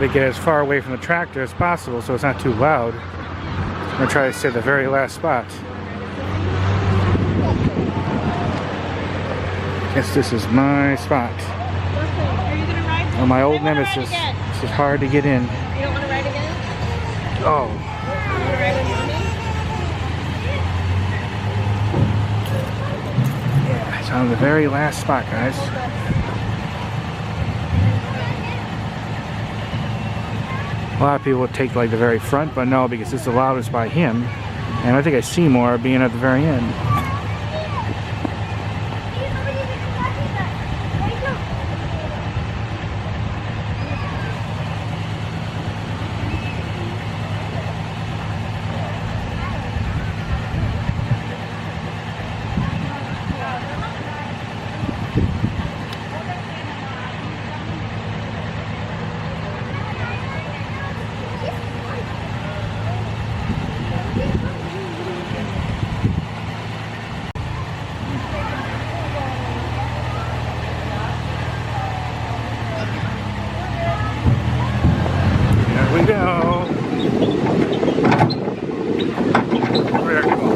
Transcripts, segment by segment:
to get as far away from the tractor as possible so it's not too loud. I'm going to try to stay at the very last spot. Guess this is my spot. Are you gonna ride? Oh, my old nemesis. This is hard to get in. You don't want to ride again? Oh. You want to ride with mommy? Yeah, it's on the very last spot, guys. A lot of people would take like the very front, but no, because it's the loudest by him. And I think I see more being at the very end. Here we go. Where are you going?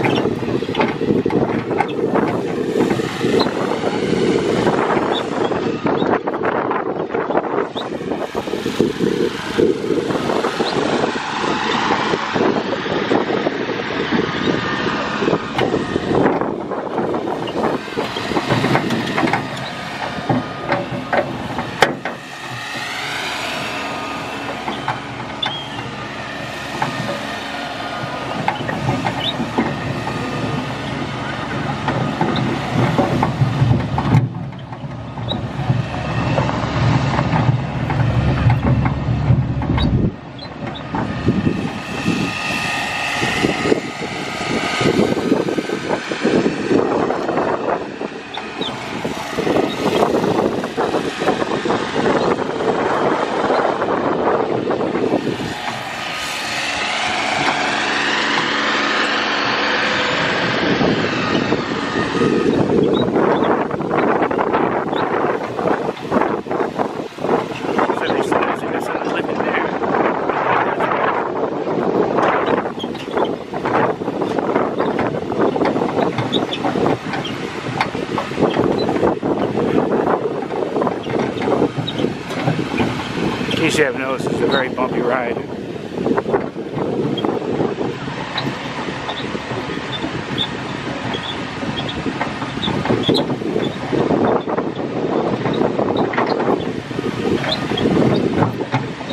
In case you haven't noticed, it's a very bumpy ride.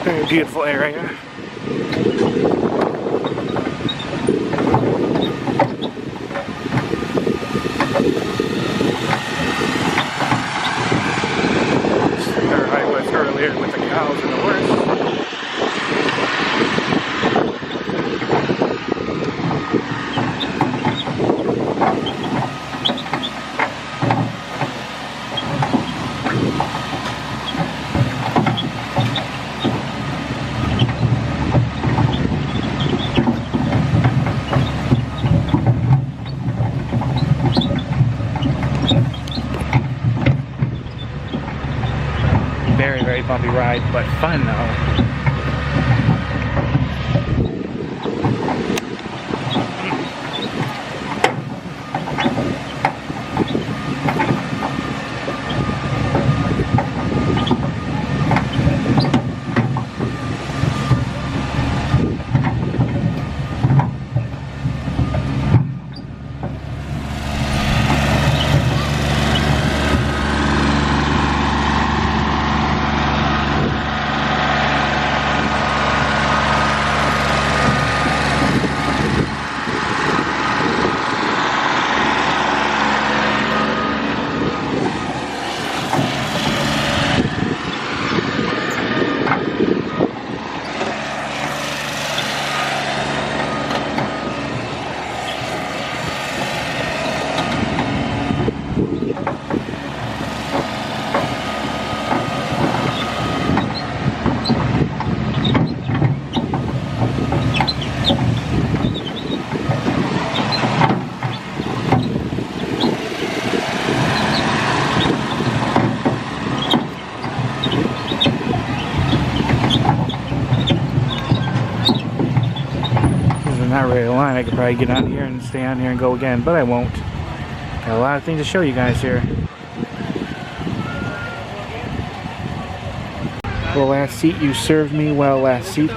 Very beautiful area. I was earlier with the cows and the horse. Very, very bumpy ride, but fun though. very line. I could probably get on here and stay on here and go again, but I won't. Got a lot of things to show you guys here. Well, last seat, you served me well, last seat.